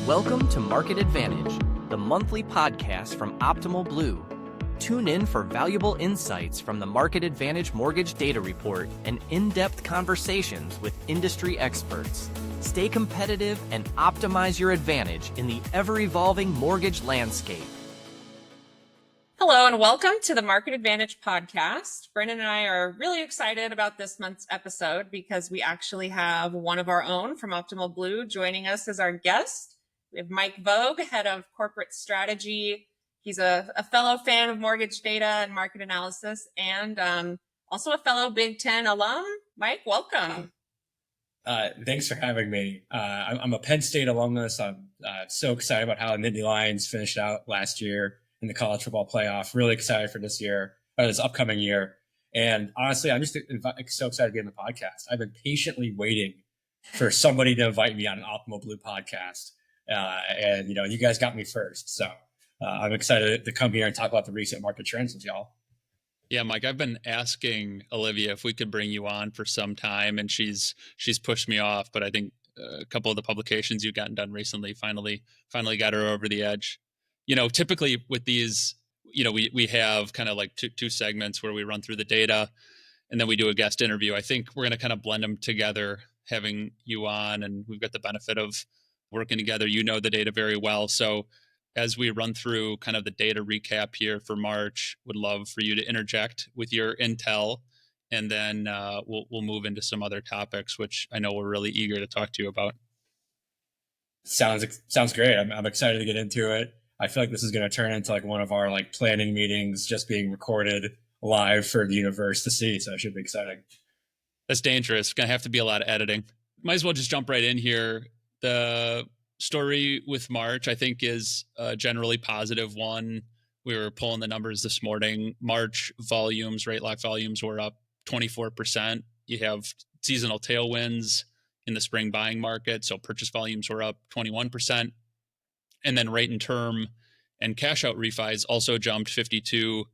Welcome to Market Advantage, the monthly podcast from Optimal Blue. Tune in for valuable insights from the Market Advantage Mortgage Data Report and in-depth conversations with industry experts. Stay competitive and optimize your advantage in the ever-evolving mortgage landscape. Hello and welcome to the Market Advantage podcast. Brennan and I are really excited about this month's episode because we actually have one of our own from Optimal Blue joining us as our guest. We have Mike Vough, head of corporate strategy. He's a fellow fan of mortgage data and market analysis and also a fellow Big Ten alum. Mike, welcome. Thanks for having me. I'm a Penn State alumnus. I'm so excited about how the Nittany Lions finished out last year in the college football playoff. Really excited for this year, or this upcoming year. And honestly, I'm just so excited to be on the podcast. I've been patiently waiting for somebody to invite me on an Optimal Blue podcast. And, you know, you guys got me first. So I'm excited to come here and talk about the recent market trends with y'all. Yeah, Mike, I've been asking Olivia if we could bring you on for some time, and she's pushed me off. But I think a couple of the publications you've gotten done recently finally got her over the edge. You know, typically with these, you know, we have kind of like two segments where we run through the data and then we do a guest interview. I think we're going to kind of blend them together, having you on, and we've got the benefit of working together. You know the data very well. So as we run through kind of the data recap here for March, would love for you to interject with your intel, and then we'll move into some other topics, which I know we're really eager to talk to you about. Sounds great. I'm excited to get into it. I feel like this is going to turn into like one of our like planning meetings, just being recorded live for the universe to see. So it should be exciting. That's dangerous. It's going to have to be a lot of editing. Might as well just jump right in here. The story with March, I think, is a generally positive one. We were pulling the numbers this morning. March volumes, rate lock volumes were up 24%. You have seasonal tailwinds in the spring buying market. So purchase volumes were up 21%. And then rate and term and cash out refis also jumped 52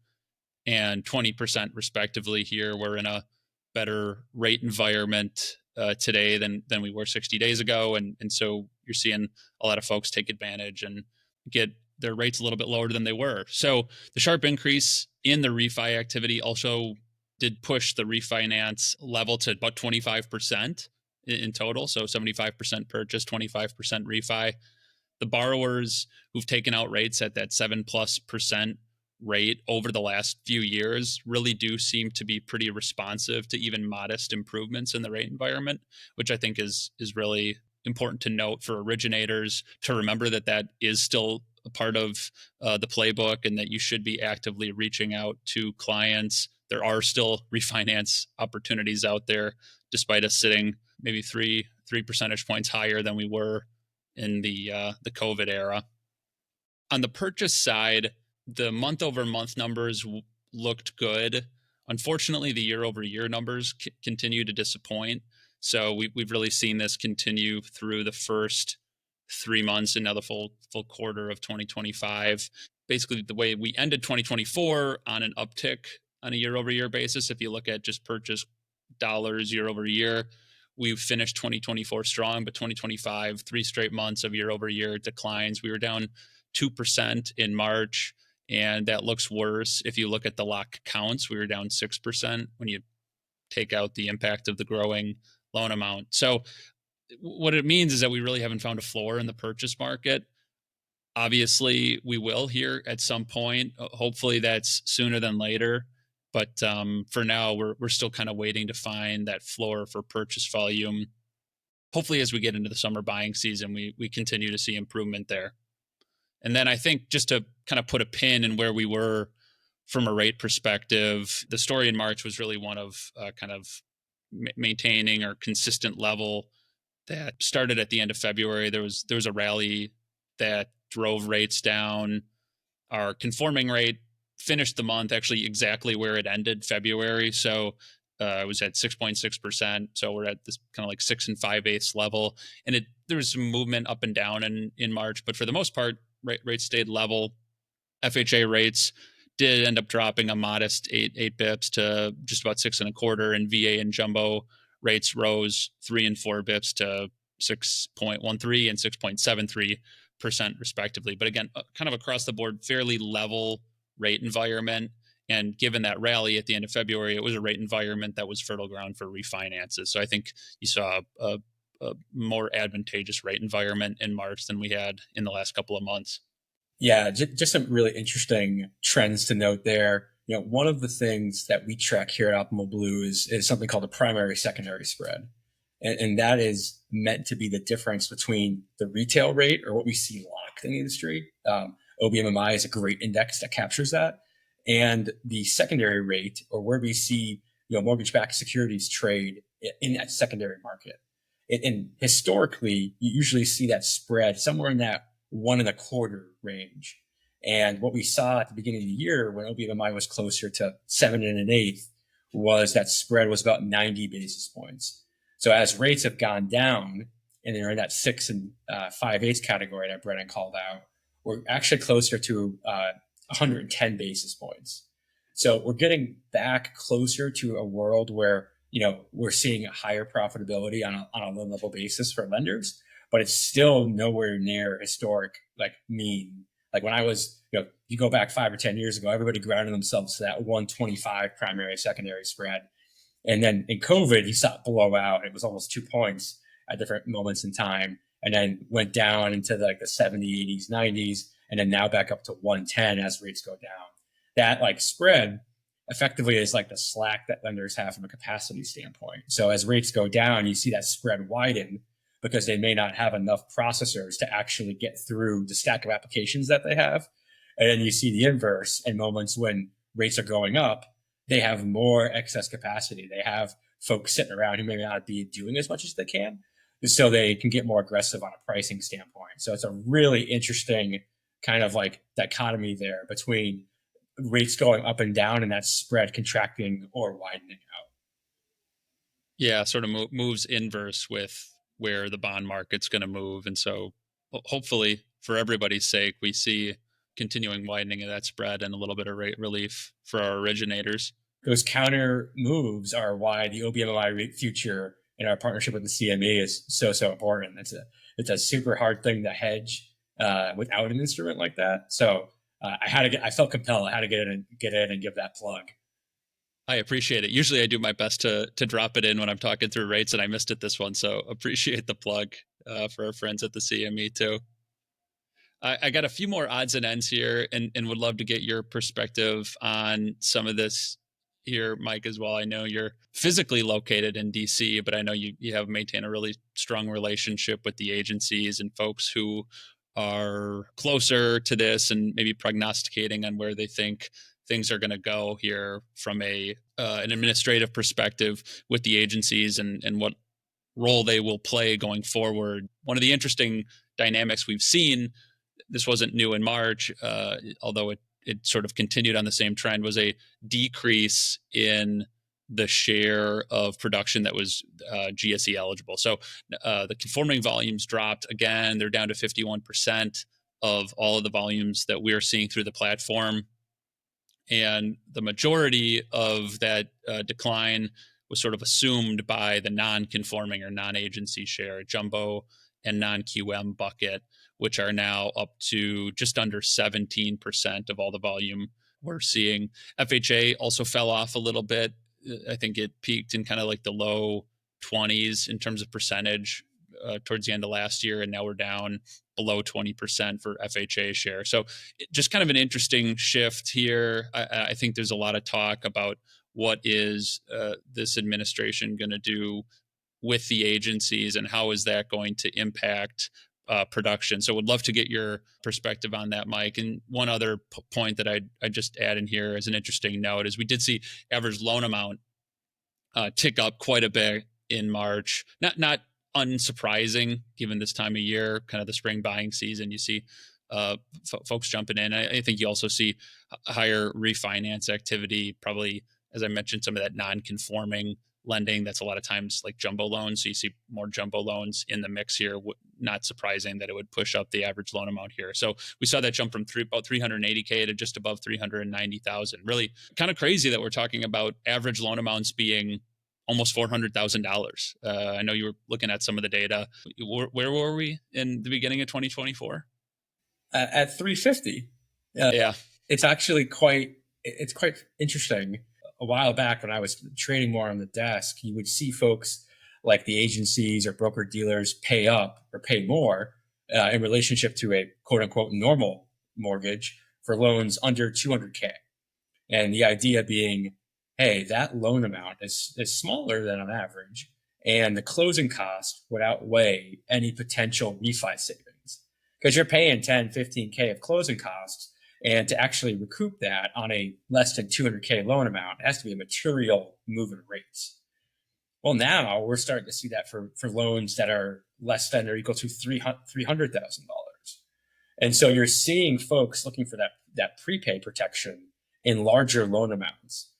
and 20% respectively here. We're in a better rate environment today than we were 60 days ago. And so you're seeing a lot of folks take advantage and get their rates a little bit lower than they were. So the sharp increase in the refi activity also did push the refinance level to about 25% in total. So 75% purchase, 25% refi. The borrowers who've taken out rates at that 7+% rate over the last few years really do seem to be pretty responsive to even modest improvements in the rate environment, which I think is really important to note for originators to remember that is still a part of the playbook, and that you should be actively reaching out to clients. There are still refinance opportunities out there, despite us sitting maybe three percentage points higher than we were in the COVID era. On the purchase side, the month-over-month numbers looked good. Unfortunately, the year-over-year numbers continue to disappoint. So we've really seen this continue through the first 3 months and now the full quarter of 2025. Basically, the way we ended 2024 on an uptick on a year-over-year basis, if you look at just purchase dollars year-over-year, we've finished 2024 strong, but 2025, 3 straight months of year-over-year declines. We were down 2% in March, and that looks worse. If you look at the lock counts, we were down 6% when you take out the impact of the growing loan amount. So what it means is that we really haven't found a floor in the purchase market. Obviously, we will here at some point. Hopefully that's sooner than later. But for now, we're still kind of waiting to find that floor for purchase volume. Hopefully, as we get into the summer buying season, we continue to see improvement there. And then I think just to kind of put a pin in where we were from a rate perspective, the story in March was really one of kind of maintaining or consistent level that started at the end of February. There was a rally that drove rates down. Our conforming rate finished the month actually exactly where it ended February. So it was at 6.6%. So we're at this kind of like 6 5/8 level. And there was some movement up and down in March, but for the most part, rates stayed level. FHA rates did end up dropping a modest 8 bips to just about 6.25, and VA and jumbo rates rose 3 and 4 bips to 6.13 and 6.73% respectively. But again, kind of across the board, fairly level rate environment. And given that rally at the end of February, it was a rate environment that was fertile ground for refinances. So I think you saw a more advantageous rate environment in March than we had in the last couple of months. Yeah, just some really interesting trends to note there. One of the things that we track here at Optimal Blue is something called the primary secondary spread. And that is meant to be the difference between the retail rate, or what we see locked in the industry. OBMMI is a great index that captures that. And the secondary rate, or where we see mortgage-backed securities trade in that secondary market. And historically, you usually see that spread somewhere in that 1.25 range. And what we saw at the beginning of the year, when OBMMI was closer to 7 1/8, was that spread was about 90 basis points. So as rates have gone down, and they're in that 6 5/8 category that Brennan called out, we're actually closer to 110 basis points. So we're getting back closer to a world where we're seeing a higher profitability on a loan level basis for lenders, but it's still nowhere near historic mean. Like when I was, you go back 5 or 10 years ago, everybody grounded themselves to that 125 primary secondary spread. And then in COVID, you saw it blow out. It was almost 2 points at different moments in time, and then went down into the 70s, 80s, 90s, and then now back up to 110 as rates go down. That spread effectively is the slack that lenders have from a capacity standpoint. So as rates go down, you see that spread widen because they may not have enough processors to actually get through the stack of applications that they have. And then you see the inverse in moments when rates are going up, they have more excess capacity. They have folks sitting around who may not be doing as much as they can, so they can get more aggressive on a pricing standpoint. So it's a really interesting kind of dichotomy there between rates going up and down and that spread contracting or widening out. Yeah, sort of moves inverse with where the bond market's going to move. And so hopefully, for everybody's sake, we see continuing widening of that spread and a little bit of rate relief for our originators. Those counter moves are why the OBMMI rate future in our partnership with the CME is so important. It's a super hard thing to hedge without an instrument like that. So I felt compelled. I had to get in and give that plug. I appreciate it. Usually I do my best to drop it in when I'm talking through rates, and I missed it this one. So appreciate the plug for our friends at the CME too. I got a few more odds and ends here, and would love to get your perspective on some of this here, Mike, as well. I know you're physically located in DC, but I know you have maintained a really strong relationship with the agencies and folks who are closer to this and maybe prognosticating on where they think things are going to go here from an administrative perspective with the agencies and what role they will play going forward. One of the interesting dynamics we've seen, this wasn't new in March, although it sort of continued on the same trend, was a decrease in the share of production that was GSE eligible. So the conforming volumes dropped again. They're down to 51% of all of the volumes that we're seeing through the platform. And the majority of that decline was sort of assumed by the non-conforming or non-agency share, jumbo and non-QM bucket, which are now up to just under 17% of all the volume we're seeing. FHA also fell off a little bit. I think it peaked in kind of the low 20s in terms of percentage towards the end of last year, and now we're down below 20% for FHA share. So just kind of an interesting shift here. I think there's a lot of talk about what is this administration going to do with the agencies and how is that going to impact production. So would love to get your perspective on that, Mike. And one other point that I just add in here as an interesting note is we did see average loan amount tick up quite a bit in March. Not unsurprising given this time of year, kind of the spring buying season. You see folks jumping in. I think you also see higher refinance activity, probably, as I mentioned, some of that non-conforming lending. That's a lot of times jumbo loans. So you see more jumbo loans in the mix here. Not surprising that it would push up the average loan amount here. So we saw that jump from about 380K to just above 390,000. Really kind of crazy that we're talking about average loan amounts being almost $400,000. I know you were looking at some of the data. Where were we in the beginning of 2024? At 350. Yeah. It's actually it's quite interesting. A while back when I was trading more on the desk, you would see folks like the agencies or broker dealers pay up or pay more in relationship to a quote unquote normal mortgage for loans under 200K. And the idea being, hey, that loan amount is smaller than on average, and the closing cost would outweigh any potential refi savings because you're paying 10, 15K of closing costs. And to actually recoup that on a less than 200K loan amount, it has to be a material move in rates. Well, now we're starting to see that for loans that are less than or equal to $300,000. And so you're seeing folks looking for that prepay protection in larger loan amounts.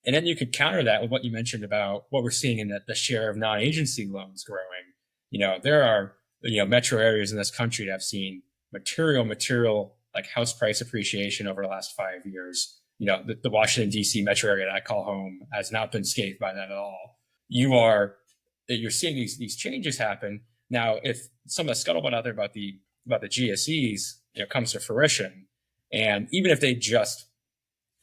And then you could counter that with what you mentioned about what we're seeing in the share of non-agency loans growing. There are metro areas in this country that have seen material like house price appreciation over the last 5 years. The Washington, D.C. metro area that I call home has not been scathed by that at all. You're seeing these changes happen. Now, if some of the scuttlebutt out there about the GSEs comes to fruition, and even if they just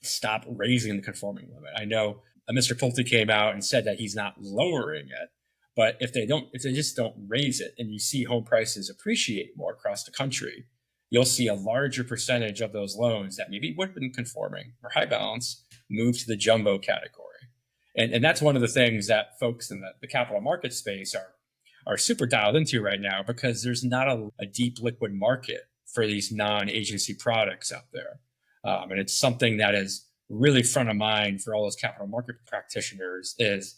stop raising the conforming limit, I know Mr. Pulte came out and said that he's not lowering it, but if they just don't raise it, and you see home prices appreciate more across the country, you'll see a larger percentage of those loans that maybe would have been conforming or high balance move to the jumbo category. And that's one of the things that folks in the capital market space are super dialed into right now, because there's not a deep liquid market for these non-agency products out there. And it's something that is really front of mind for all those capital market practitioners is,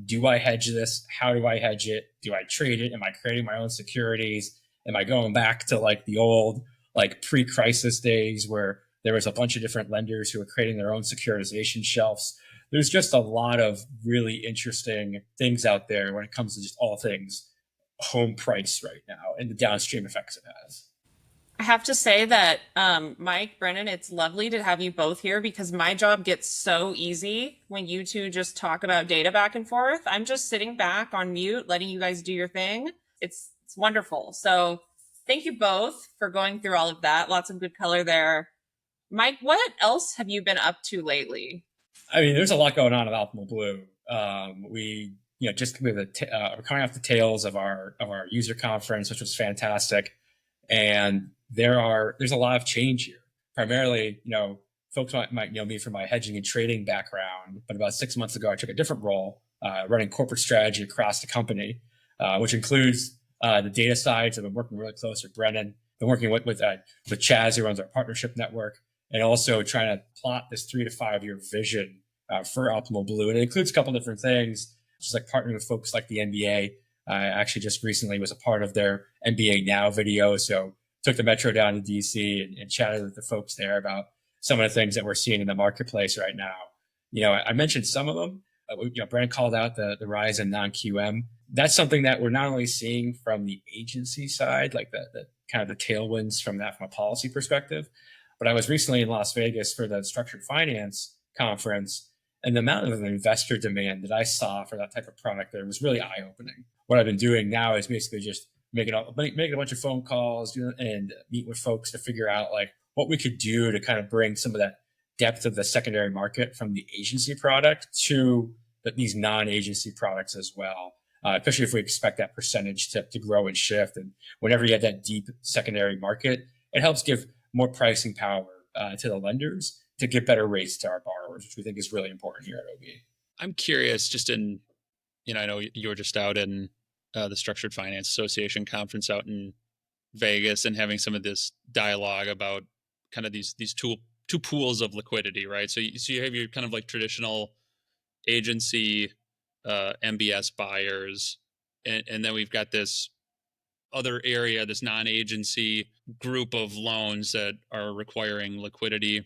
do I hedge this? How do I hedge it? Do I trade it? Am I creating my own securities? Am I going back to like the old pre-crisis days where there was a bunch of different lenders who were creating their own securitization shelves? There's just a lot of really interesting things out there when it comes to just all things home price right now and the downstream effects it has. I have to say that, Mike, Brennan, it's lovely to have you both here because my job gets so easy when you two just talk about data back and forth. I'm just sitting back on mute, letting you guys do your thing. It's wonderful. So thank you both for going through all of that. Lots of good color there. Mike, what else have you been up to lately? I mean, there's a lot going on at Optimal Blue. We, just we're coming off the tails of our user conference, which was fantastic. And there's a lot of change here. Primarily, folks might know me from my hedging and trading background, but about 6 months ago, I took a different role, running corporate strategy across the company, which includes the data side. So I've been working really close with Brennan, been working with Chaz, who runs our partnership network, and also trying to plot this 3 to 5 year vision for Optimal Blue. And it includes a couple different things, just like partnering with folks like the NBA. I actually just recently was a part of their NBA Now video. So took the Metro down to DC and chatted with the folks there about some of the things that we're seeing in the marketplace right now. I mentioned some of them. Brennan called out the rise in non-QM. That's something that we're not only seeing from the agency side, like the kind of the tailwinds from that from a policy perspective, but I was recently in Las Vegas for the structured finance conference, and the amount of investor demand that I saw for that type of product there was really eye-opening. What I've been doing now is basically just making a bunch of phone calls and meet with folks to figure out like what we could do to kind of bring some of that depth of the secondary market from the agency product to these non-agency products as well, especially if we expect that percentage to grow and shift. And whenever you have that deep secondary market, it helps give more pricing power to the lenders to give better rates to our borrowers, which we think is really important here at OB. I'm curious, just in, I know you were just out in the Structured Finance Association conference out in Vegas and having some of this dialogue about kind of these two pools of liquidity, right? So you have your kind of like traditional agency MBS buyers, and then we've got this other area, this non-agency group of loans that are requiring liquidity.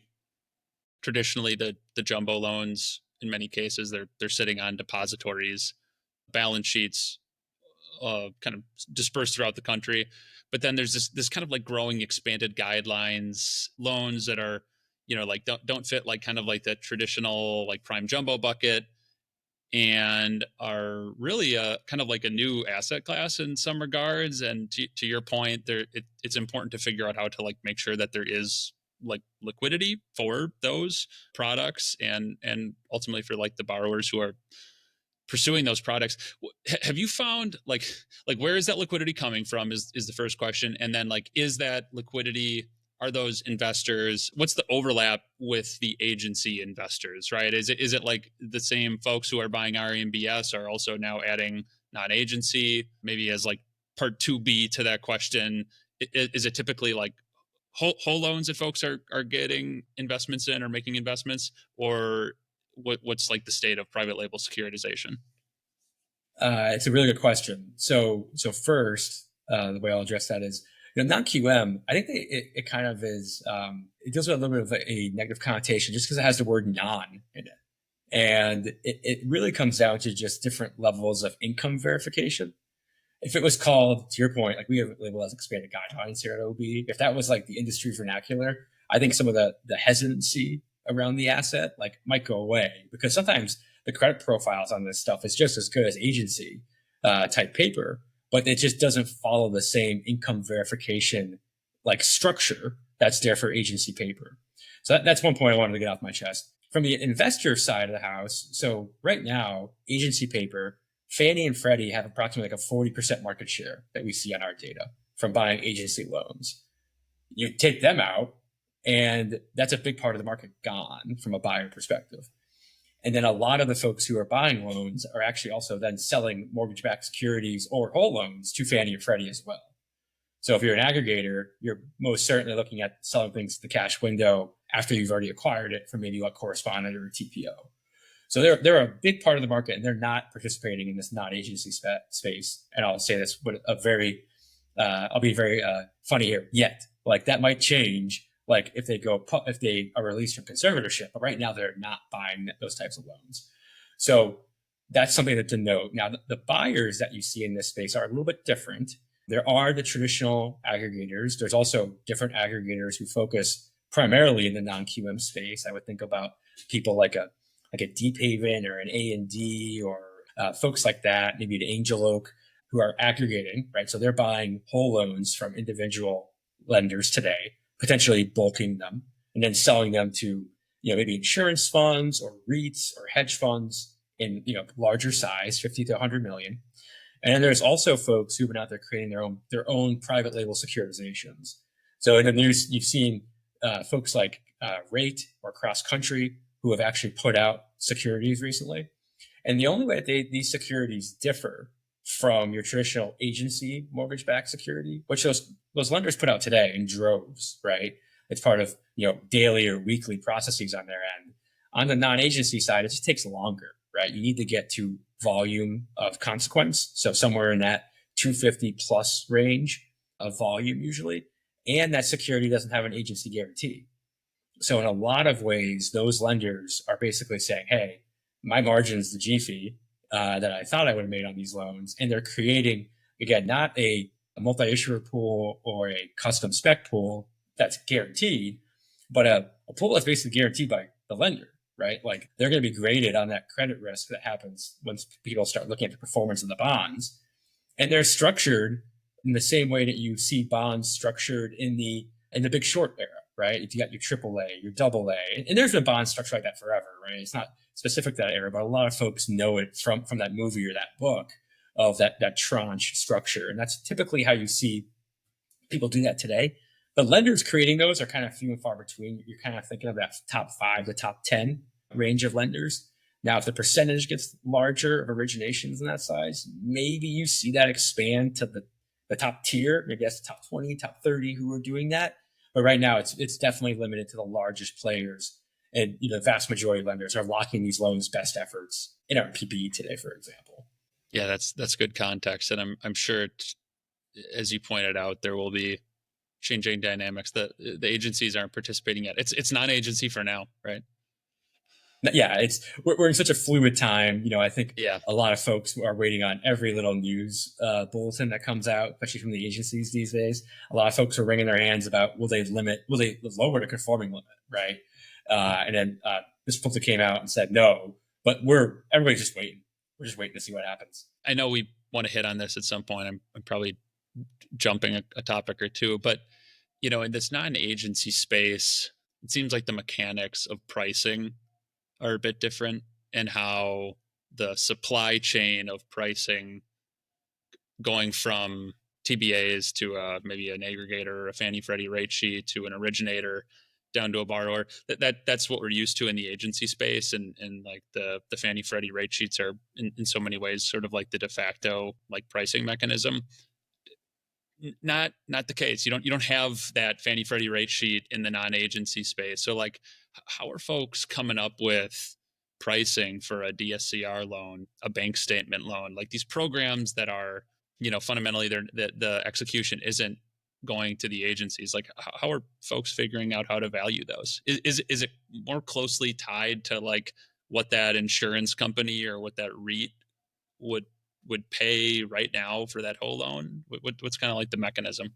Traditionally, the jumbo loans, in many cases, they're sitting on depositories, balance sheets, kind of dispersed throughout the country. But then there's this kind of like growing expanded guidelines loans that are, like don't fit like kind of like the traditional like prime jumbo bucket. and are really a kind of like a new asset class in some regards. And to your point, it's important to figure out how to like make sure that there is like liquidity for those products and ultimately for like the borrowers who are pursuing those products. Have you found like where is that liquidity coming from is the first question. And then like, is that liquidity, are those investors, what's the overlap with the agency investors, right? Is it like the same folks who are buying RMBS are also now adding non-agency? Maybe as like part 2B to that question, is it typically like whole loans that folks are getting investments in or making investments, or what's like the state of private label securitization? It's a really good question. So first, the way I'll address that is, non-QM, I think it kind of is, it deals with a little bit of a negative connotation just because it has the word non in it. And it really comes down to just different levels of income verification. If it was called, to your point, like we have labeled as expanded guidelines here at OB, if that was like the industry vernacular, I think some of the hesitancy around the asset like might go away, because sometimes the credit profiles on this stuff is just as good as agency type paper, but it just doesn't follow the same income verification like structure that's there for agency paper. So that's one point I wanted to get off my chest. From the investor side of the house, so right now, agency paper, Fannie and Freddie have approximately like a 40% market share that we see on our data from buying agency loans. You take them out, and that's a big part of the market gone from a buyer perspective. And then a lot of the folks who are buying loans are actually also then selling mortgage-backed securities or whole loans to Fannie and Freddie as well. So if you're an aggregator, you're most certainly looking at selling things to the cash window after you've already acquired it from maybe a correspondent or a TPO. So they're a big part of the market, and they're not participating in this non-agency space. And I'll say this with I'll be very funny here yet. Like that might change. Like if they are released from conservatorship, but right now they're not buying those types of loans. So that's something to note. Now, the buyers that you see in this space are a little bit different. There are the traditional aggregators. There's also different aggregators who focus primarily in the non-QM space. I would think about people like a Deep Haven or an A&D or folks like that, maybe an Angel Oak, who are aggregating, right? So they're buying whole loans from individual lenders today, potentially bulking them and then selling them to, maybe insurance funds or REITs or hedge funds in, larger size, 50 to 100 million. And then there's also folks who've been out there creating their own private label securitizations. So in the news, you've seen folks like Rate or Cross Country who have actually put out securities recently. And the only way that these securities differ from your traditional agency mortgage-backed security, which those lenders put out today in droves, right? It's part of, daily or weekly processes on their end. On the non-agency side, it just takes longer, right? You need to get to volume of consequence. So somewhere in that 250 plus range of volume usually. And that security doesn't have an agency guarantee. So in a lot of ways, those lenders are basically saying, hey, my margin's the G fee that I thought I would have made on these loans. And they're creating, again, not a multi-issuer pool or a custom spec pool that's guaranteed, but a pool that's basically guaranteed by the lender, right? Like they're going to be graded on that credit risk that happens once people start looking at the performance of the bonds. And they're structured in the same way that you see bonds structured in the Big Short era, right? If you got your AAA, your AA, and there's been bonds structured like that forever, right? It's not specific to that era, but a lot of folks know it from that movie or that book of that tranche structure. And that's typically how you see people do that today. The lenders creating those are kind of few and far between. You're kind of thinking of that top 5 to top 10 range of lenders. Now, if the percentage gets larger of originations in that size, maybe you see that expand to the top tier. Maybe that's the top 20, top 30 who are doing that. But right now, it's definitely limited to the largest players. And the vast majority of lenders are locking these loans best efforts in our PPE today, for example. Yeah, that's good context. And I'm sure, as you pointed out, there will be changing dynamics that the agencies aren't participating yet. It's non-agency for now, right? Yeah, we're in such a fluid time. I think a lot of folks are waiting on every little news bulletin that comes out, especially from the agencies these days. A lot of folks are wringing their hands about will they lower the conforming limit, right? And then this book came out and said, no, but everybody's just waiting. We're just waiting to see what happens. I know we want to hit on this at some point. I'm probably jumping a topic or two, but in this non-agency space, it seems like the mechanics of pricing are a bit different, and how the supply chain of pricing going from TBAs to maybe an aggregator or a Fannie Freddie rate sheet to an originator down to a borrower, that's what we're used to in the agency space, and like the Fannie Freddie rate sheets are in so many ways sort of like the de facto like pricing mechanism. Not the case. You don't have that Fannie Freddie rate sheet in the non-agency space. So like, how are folks coming up with pricing for a DSCR loan, a bank statement loan, like these programs that are, fundamentally the execution isn't going to the agencies? Like, how are folks figuring out how to value those? Is it more closely tied to like what that insurance company or what that REIT would pay right now for that whole loan? What's kind of like the mechanism?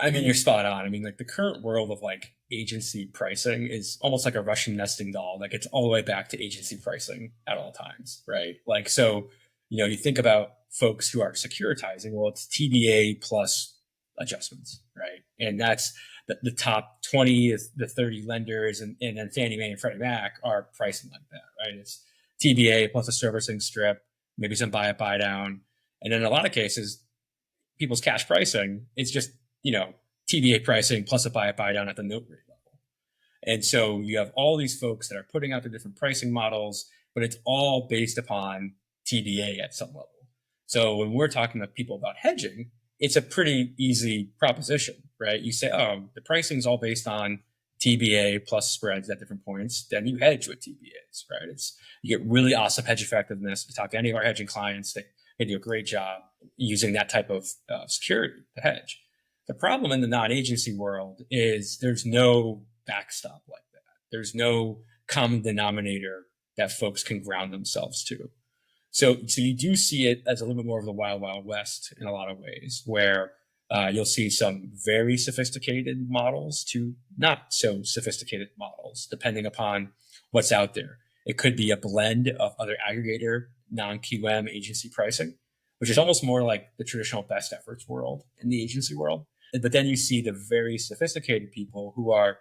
I mean, you're spot on. I mean, like the current world of like agency pricing is almost like a Russian nesting doll. Like it's all the way back to agency pricing at all times, right? Like, so, you think about folks who are securitizing, well, it's TBA plus adjustments, right? And that's the top 20, the 30 lenders, and then Fannie Mae and Freddie Mac are pricing like that, right? It's TBA plus a servicing strip, maybe some buy up, buy down. And in a lot of cases, people's cash pricing, it's just, TBA pricing plus a buy up, buy down at the note rate level. And so you have all these folks that are putting out the different pricing models, but it's all based upon TBA at some level. So when we're talking to people about hedging, it's a pretty easy proposition, right? You say, oh, the pricing is all based on TBA plus spreads at different points. Then you hedge with TBAs, right? You get really awesome hedge effectiveness. We talk to any of our hedging clients, they do a great job using that type of security to hedge. The problem in the non-agency world is there's no backstop like that. There's no common denominator that folks can ground themselves to. So you do see it as a little bit more of the wild, wild west in a lot of ways, where you'll see some very sophisticated models to not so sophisticated models, depending upon what's out there. It could be a blend of other aggregator, non-QM agency pricing, which is almost more like the traditional best efforts world in the agency world. But then you see the very sophisticated people who are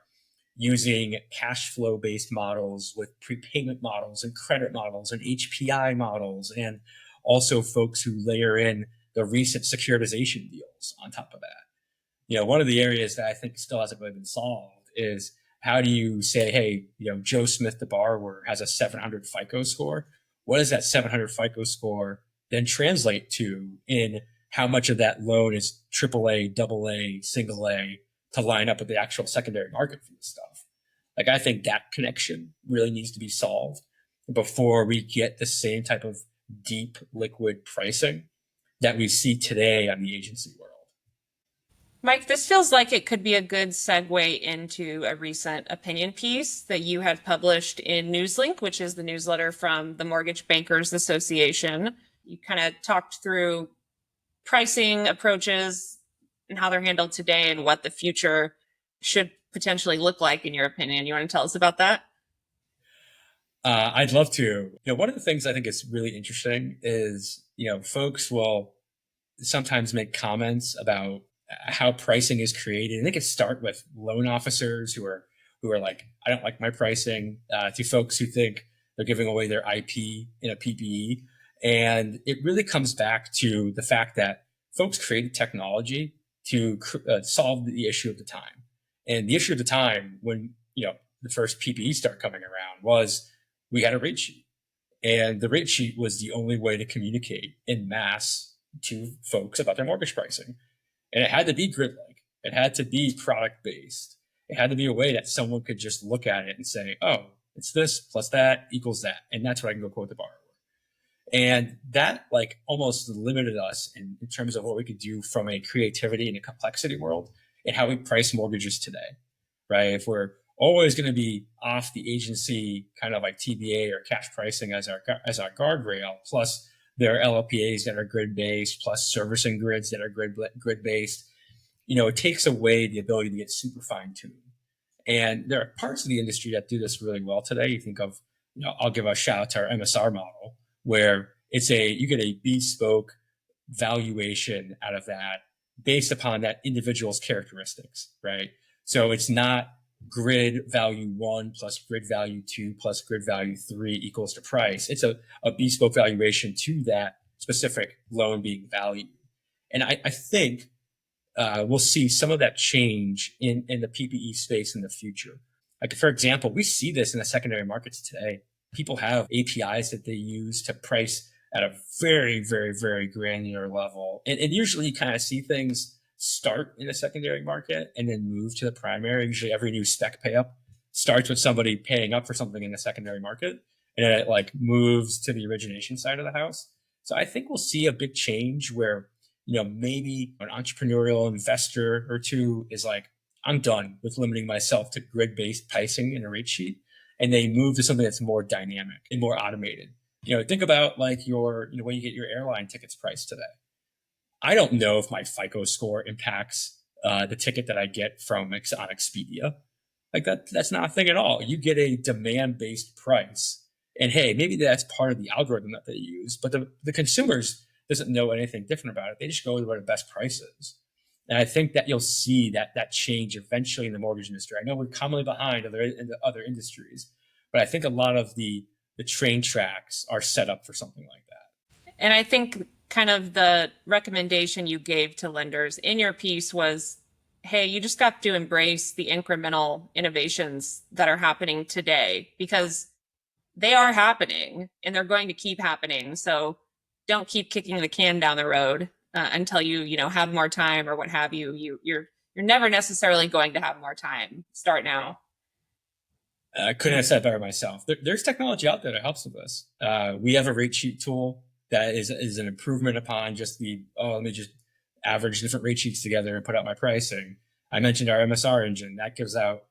using cash flow based models with prepayment models and credit models and HPI models, and also folks who layer in the recent securitization deals on top of that. One of the areas that I think still hasn't really been solved is how do you say, hey, Joe Smith, the borrower, has a 700 FICO score. What does that 700 FICO score then translate to in how much of that loan is AAA, AA, single A to line up with the actual secondary market for this stuff? Like, I think that connection really needs to be solved before we get the same type of deep liquid pricing that we see today on the agency world. Mike, this feels like it could be a good segue into a recent opinion piece that you had published in Newslink, which is the newsletter from the Mortgage Bankers Association. You kind of talked through pricing approaches and how they're handled today and what the future should potentially look like, in your opinion. You want to tell us about that? I'd love to. One of the things I think is really interesting is, folks will sometimes make comments about how pricing is created. And they can start with loan officers who are like, I don't like my pricing, to folks who think they're giving away their IP in a PPE. And it really comes back to the fact that folks created technology to solve the issue of the time. And the issue of the time when, the first PPE started coming around was we had a rate sheet. And the rate sheet was the only way to communicate in mass to folks about their mortgage pricing. And it had to be grid-like. It had to be product-based. It had to be a way that someone could just look at it and say, oh, it's this plus that equals that. And that's what I can go quote the borrower. And that like almost limited us in terms of what we could do from a creativity and a complexity world and how we price mortgages today, right? If we're always going to be off the agency kind of like TBA or cash pricing as our guardrail, plus there are LLPAs that are grid-based, plus servicing grids that are grid-based, it takes away the ability to get super fine-tuned. And there are parts of the industry that do this really well today. You think of I'll give a shout out to our MSR model, where you get a bespoke valuation out of that based upon that individual's characteristics, right? So it's not grid value 1 plus grid value 2 plus grid value 3 equals to price. It's a bespoke valuation to that specific loan being valued. And I think we'll see some of that change in the PPE space in the future. Like, for example, we see this in the secondary markets today. People have APIs that they use to price at a very, very, very granular level. And usually you kind of see things start in the secondary market and then move to the primary. Usually every new spec pay up starts with somebody paying up for something in the secondary market, and then it like moves to the origination side of the house. So I think we'll see a big change where, maybe an entrepreneurial investor or two is like, I'm done with limiting myself to grid-based pricing in a rate sheet. And they move to something that's more dynamic and more automated. Think about like when you get your airline tickets priced today. I don't know if my FICO score impacts the ticket that I get from on Expedia. Like that's not a thing at all. You get a demand-based price. And hey, maybe that's part of the algorithm that they use, but the consumers doesn't know anything different about it. They just go to where the best price is. And I think that you'll see that change eventually in the mortgage industry. I know we're commonly behind other industries, but I think a lot of the train tracks are set up for something like that. And I think kind of the recommendation you gave to lenders in your piece was, hey, you just got to embrace the incremental innovations that are happening today, because they are happening and they're going to keep happening. So don't keep kicking the can down the road until you have more time or what have you. You're never necessarily going to have more time. Start now. I couldn't have said it better myself. There's technology out there that helps with this. We have a rate sheet tool that is an improvement upon just let me just average different rate sheets together and put out my pricing. I mentioned our MSR engine that gives out,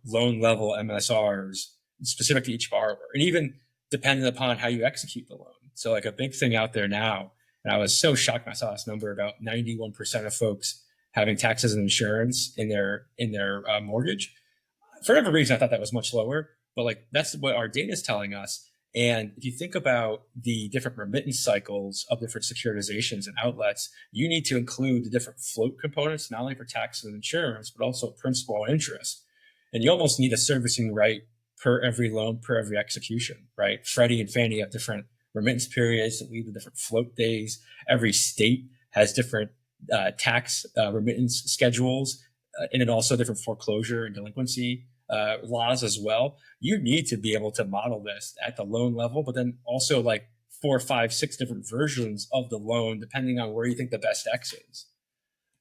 loan level MSRs specific to each borrower, and even dependent upon how you execute the loan. So like a big thing out there now, and I was so shocked when I saw this number, about 91% of folks having taxes and insurance in their mortgage. For whatever reason, I thought that was much lower, but like that's what our data is telling us. And if you think about the different remittance cycles of different securitizations and outlets, you need to include the different float components, not only for taxes and insurance, but also principal and interest. And you almost need a servicing right per every loan, per every execution, right? Freddie and Fannie have different remittance periods that lead to different float days. Every state has different tax remittance schedules, and then also different foreclosure and delinquency laws as well. You need to be able to model this at the loan level, but then also like 4, 5, 6 different versions of the loan, depending on where you think the best X is.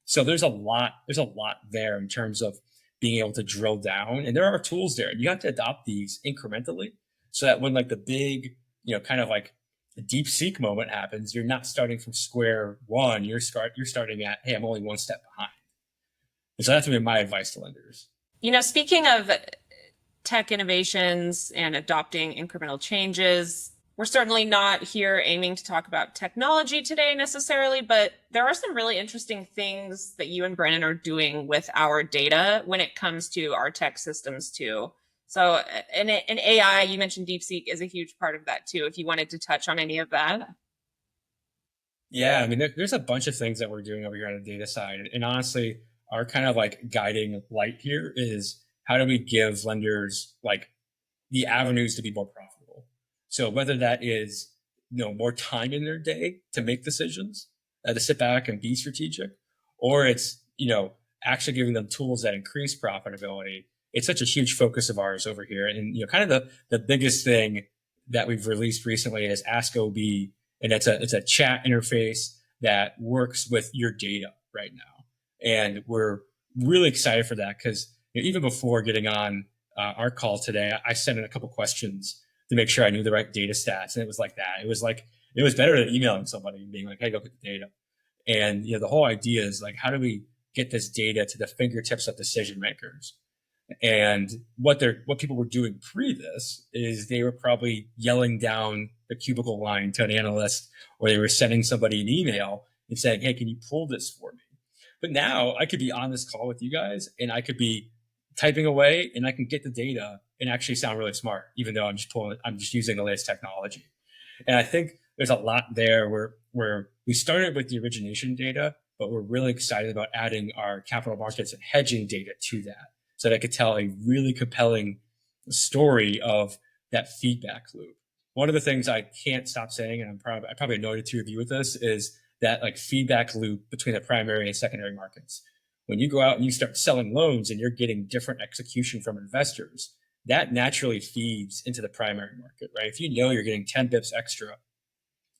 So there's a lot there in terms of being able to drill down, and there are tools there. You have to adopt these incrementally so that when like the big, kind of like the deep seek moment happens, you're not starting from square one. You're starting at, hey, I'm only one step behind. And so that's been my advice to lenders. Speaking of tech innovations and adopting incremental changes, we're certainly not here aiming to talk about technology today necessarily, but there are some really interesting things that you and Brennan are doing with our data when it comes to our tech systems too. So in AI, you mentioned DeepSeek is a huge part of that too, if you wanted to touch on any of that. Yeah, I mean, there's a bunch of things that we're doing over here on the data side. And honestly, our kind of like guiding light here is how do we give lenders like the avenues to be more profitable? So whether that is, more time in their day to make decisions, to sit back and be strategic, or it's, actually giving them tools that increase profitability. It's such a huge focus of ours over here. And, kind of the biggest thing that we've released recently is Ask OB. And it's a chat interface that works with your data right now. And we're really excited for that because even before getting on our call today, I sent in a couple questions to make sure I knew the right data stats. And it was like that. It was better than emailing somebody and being like, hey, go get the data. And, the whole idea is like, how do we get this data to the fingertips of decision makers? And what people were doing pre this is they were probably yelling down the cubicle line to an analyst, or they were sending somebody an email and saying, hey, can you pull this for me? But now I could be on this call with you guys and I could be typing away and I can get the data and actually sound really smart, even though I'm just using the latest technology. And I think there's a lot there where we started with the origination data, but we're really excited about adding our capital markets and hedging data to that, so that I could tell a really compelling story of that feedback loop. One of the things I can't stop saying, and I probably annoyed the two of you with this, is that like feedback loop between the primary and secondary markets. When you go out and you start selling loans and you're getting different execution from investors, that naturally feeds into the primary market, right? If you know you're getting 10 bips extra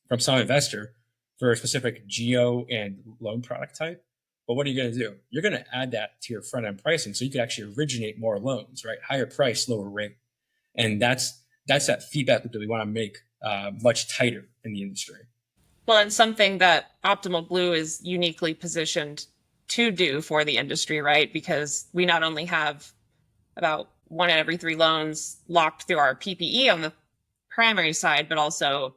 from some investor for a specific geo and loan product type, but what are you going to do? You're going to add that to your front end pricing so you can actually originate more loans, right? Higher price, lower rate. And that's that feedback loop that we want to make much tighter in the industry. Well, and something that Optimal Blue is uniquely positioned to do for the industry, right? Because we not only have about 1 in every 3 loans locked through our PPE on the primary side, but also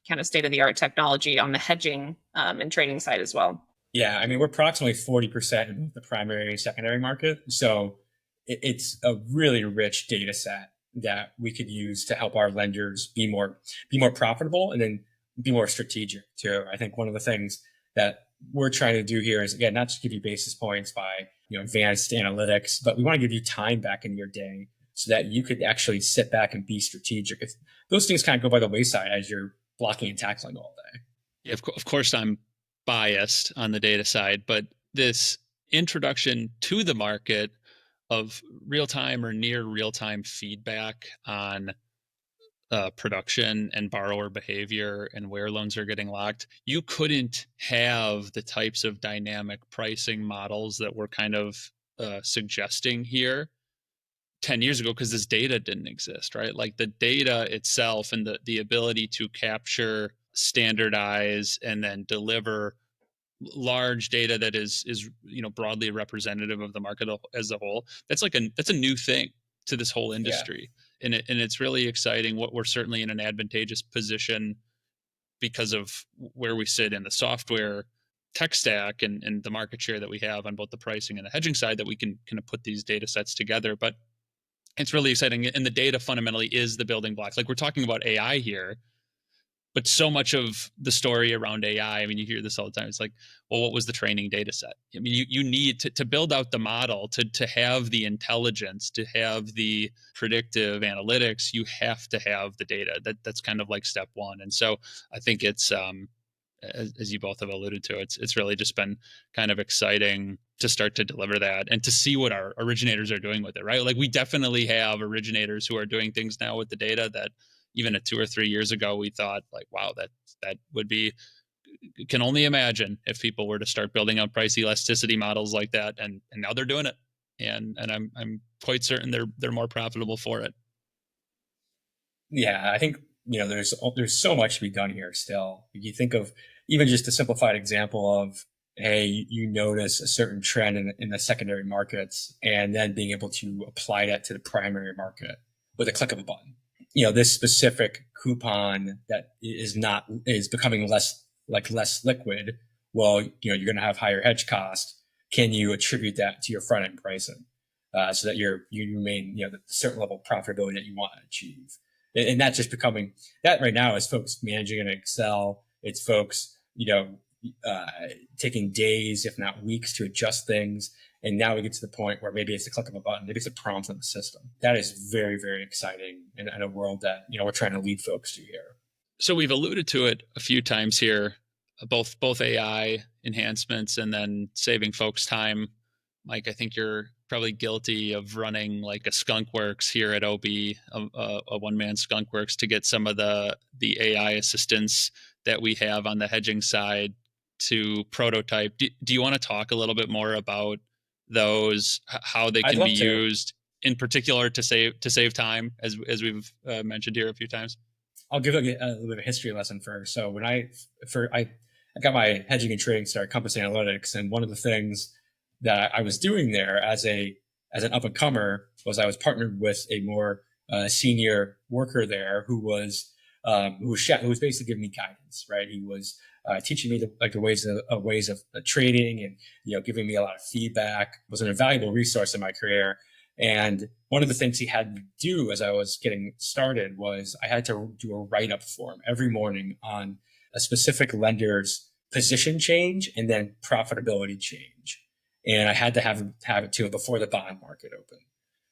kind of state-of-the-art technology on the hedging and trading side as well. Yeah, I mean, we're approximately 40% in the primary and secondary market. So it's a really rich data set that we could use to help our lenders be more profitable and then be more strategic too. I think one of the things that we're trying to do here is, again, not just give you basis points by advanced analytics, but we want to give you time back in your day so that you could actually sit back and be strategic. Those things kind of go by the wayside as you're blocking and tackling all day. Yeah, of course, I'm biased on the data side, but this introduction to the market of real-time or near real-time feedback on production and borrower behavior and where loans are getting locked, you couldn't have the types of dynamic pricing models that we're kind of suggesting here 10 years ago, because this data didn't exist, right? Like the data itself and the ability to capture, standardize, and then deliver large data that is broadly representative of the market as a whole. That's a new thing to this whole industry. Yeah. And it's really exciting. We're certainly in an advantageous position because of where we sit in the software tech stack and the market share that we have on both the pricing and the hedging side, that we can kind of put these data sets together. But it's really exciting. And the data fundamentally is the building blocks. Like, we're talking about AI here, but so much of the story around AI, I mean, you hear this all the time. It's like, well, what was the training data set? I mean, you need to build out the model, to have the intelligence, to have the predictive analytics. You have to have the data. That's kind of like step one. And so I think it's, as you both have alluded to, it's really just been kind of exciting to start to deliver that and to see what our originators are doing with it, right? Like, we definitely have originators who are doing things now with the data that even 2 or 3 years ago, we thought like, wow, that would be, can only imagine if people were to start building out price elasticity models like that. And now they're doing it. And I'm quite certain they're more profitable for it. Yeah, I think, there's so much to be done here still. You think of even just a simplified example of, hey, you notice a certain trend in the secondary markets, and then being able to apply that to the primary market with a click of a button. This specific coupon that is becoming less liquid. Well, you're going to have higher hedge cost. Can you attribute that to your front end pricing so that you remain, the certain level of profitability that you want to achieve? And that's just becoming that right now is folks managing in Excel. It's folks, taking days, if not weeks, to adjust things. And now we get to the point where maybe it's a click of a button, maybe it's a prompt in the system. That is very, very exciting in a world that, we're trying to lead folks to here. So we've alluded to it a few times here, both AI enhancements and then saving folks time. Mike, I think you're probably guilty of running like a skunkworks here at OB, a one-man skunkworks, to get some of the AI assistance that we have on the hedging side to prototype. Do you want to talk a little bit more about those, how they can be used in particular to save time, as we've mentioned here a few times? I'll give a little bit of a history lesson first. So when I got my hedging and trading start at Compass Analytics, and one of the things that I was doing there as an up and comer was I was partnered with a more senior worker there who was basically giving me guidance, right? He was teaching me the ways of trading, and giving me a lot of feedback. Was an invaluable resource in my career. And one of the things he had me do as I was getting started was I had to do a write-up form every morning on a specific lender's position change and then profitability change. And I had to have it to before the bond market opened.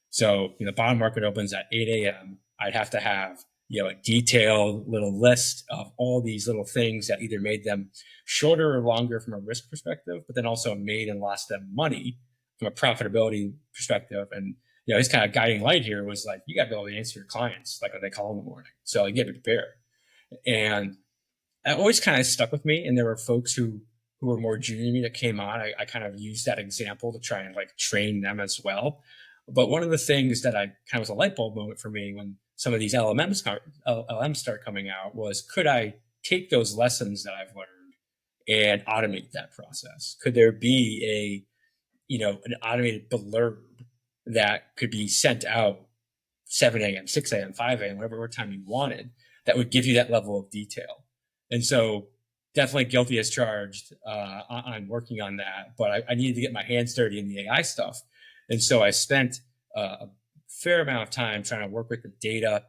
So, the bond market opens at 8 a.m. I'd have to have, a detailed little list of all these little things that either made them shorter or longer from a risk perspective, but then also made and lost them money from a profitability perspective. And, his kind of guiding light here was like, you got to be able to answer your clients, like when they call in the morning. So you get to prepare. And that always kind of stuck with me. And there were folks who were more junior than me that came on. I kind of used that example to try and like train them as well. But one of the things that I kind of was a light bulb moment for me when some of these LMs start coming out was, could I take those lessons that I've learned and automate that process? Could there be an automated blurb that could be sent out 7 a.m., 6 a.m., 5 a.m., whatever time you wanted, that would give you that level of detail? And so definitely guilty as charged on working on that. But I needed to get my hands dirty in the AI stuff. And so I spent a fair amount of time trying to work with the data.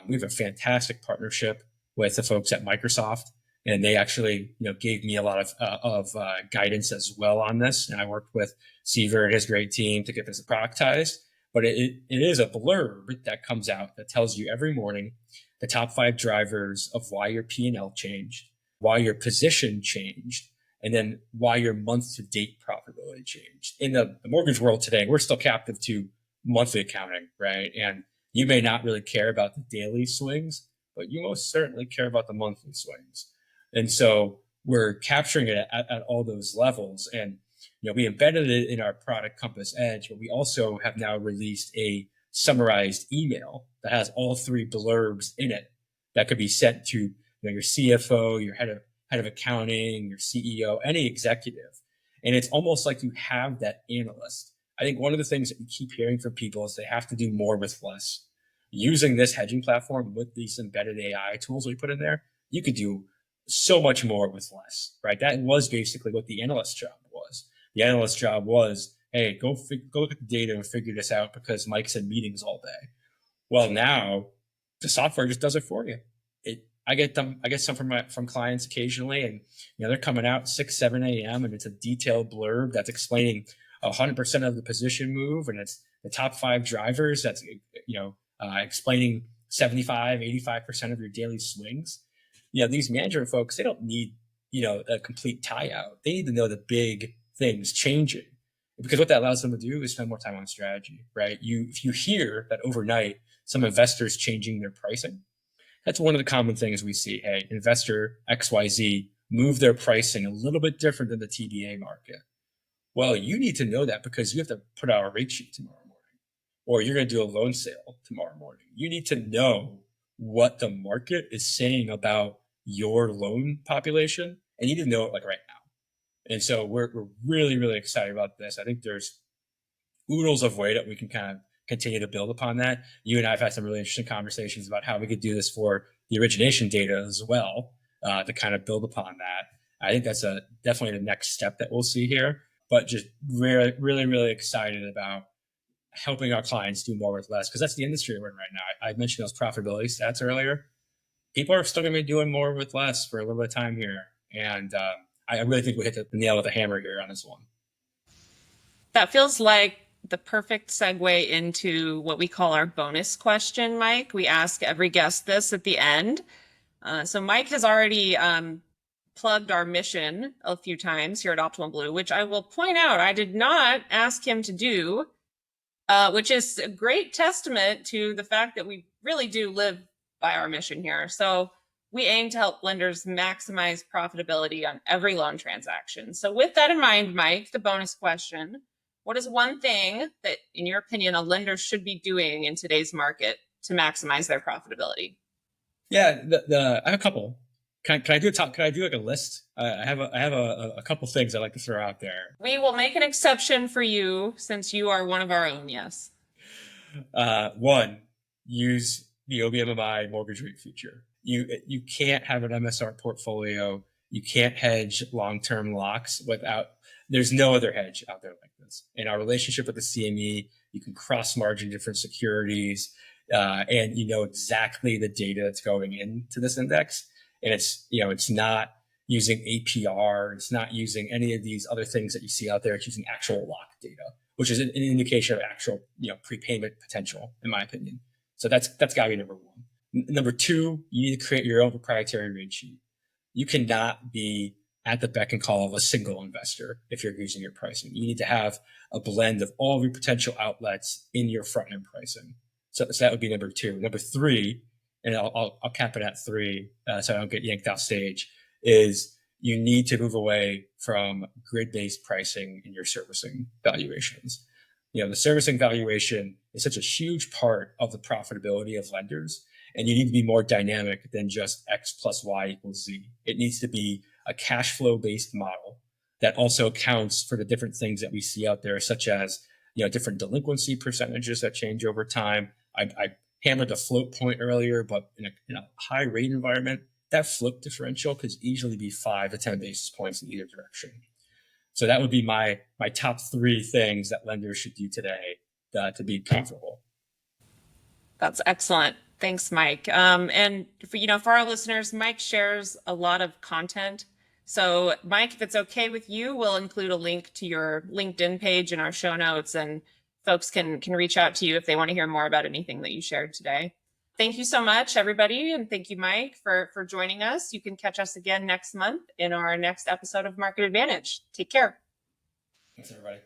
We have a fantastic partnership with the folks at Microsoft, and they actually, gave me a lot of guidance as well on this. And I worked with Seaver and his great team to get this productized. But it is a blurb that comes out that tells you every morning the top 5 drivers of why your P&L changed, why your position changed, and then why your month-to-date profitability changed. In the mortgage world today, we're still captive to monthly accounting, right? And you may not really care about the daily swings, but you most certainly care about the monthly swings. And so we're capturing it at all those levels. And we embedded it in our product Compass Edge, but we also have now released a summarized email that has all 3 blurbs in it that could be sent to your CFO, your head of accounting, your CEO, any executive. And it's almost like you have that analyst. I think one of the things that we keep hearing from people is they have to do more with less. Using this hedging platform with these embedded AI tools we put in there, you could do so much more with less, right? That was basically what the analyst job was. The analyst job was, hey, go look at the data and figure this out because Mike's in meetings all day. Well, now the software just does it for you. I get some from clients occasionally, and they're coming out 6, 7 a.m. and it's a detailed blurb that's explaining 100% of the position move, and it's the top 5 drivers that's explaining 75, 85% of your daily swings. These management folks, they don't need a complete tie out. They need to know the big things changing, because what that allows them to do is spend more time on strategy, right? If you hear that overnight some investors changing their pricing, that's one of the common things we see. Hey, investor XYZ move their pricing a little bit different than the TBA market. Well, you need to know that because you have to put out a rate sheet tomorrow morning, or you're going to do a loan sale tomorrow morning. You need to know what the market is saying about your loan population, and you need to know it like right now. And so we're really, really excited about this. I think there's oodles of way that we can kind of continue to build upon that. You and I have had some really interesting conversations about how we could do this for the origination data as well, to kind of build upon that. I think that's definitely the next step that we'll see here, but just really, really, really excited about helping our clients do more with less, because that's the industry we're in right now. I mentioned those profitability stats earlier. People are still going to be doing more with less for a little bit of time here. And I really think we hit the nail with a hammer here on this one. That feels like the perfect segue into what we call our bonus question, Mike. We ask every guest this at the end. So Mike has already plugged our mission a few times here at Optimal Blue, which I will point out I did not ask him to do, which is a great testament to the fact that we really do live by our mission here. So we aim to help lenders maximize profitability on every loan transaction. So with that in mind, Mike, the bonus question: what is one thing that, in your opinion, a lender should be doing in today's market to maximize their profitability? Yeah, I have a couple. Can I do like a list? I have a couple things I'd like to throw out there. We will make an exception for you since you are one of our own. Yes. One, use the OBMMI mortgage rate feature. You can't have an MSR portfolio. You can't hedge long-term locks without There's no other hedge out there like this. In our relationship with the CME, you can cross margin different securities, and you know exactly the data that's going into this index. And it's not using APR. It's not using any of these other things that you see out there. It's using actual lock data, which is an indication of actual, prepayment potential, in my opinion. So that's got to be number one. Number two, you need to create your own proprietary rate sheet. You cannot be at the beck and call of a single investor if you're using your pricing. You need to have a blend of all of your potential outlets in your front end pricing. So that would be number two. Number three, and I'll cap it at three, so I don't get yanked off stage, is you need to move away from grid-based pricing in your servicing valuations. The servicing valuation is such a huge part of the profitability of lenders, and you need to be more dynamic than just X plus Y equals Z. It needs to be a cash flow based model that also accounts for the different things that we see out there, such as, different delinquency percentages that change over time. I hammered the float point earlier, but in a high rate environment, that float differential could easily be 5 to 10 basis points in either direction. So that would be my top three things that lenders should do today to be comfortable. That's excellent. Thanks, Mike. And for our listeners, Mike shares a lot of content. So Mike, if it's okay with you, we'll include a link to your LinkedIn page in our show notes, and folks can reach out to you if they want to hear more about anything that you shared today. Thank you so much, everybody. And thank you, Mike, for joining us. You can catch us again next month in our next episode of Market Advantage. Take care. Thanks, everybody.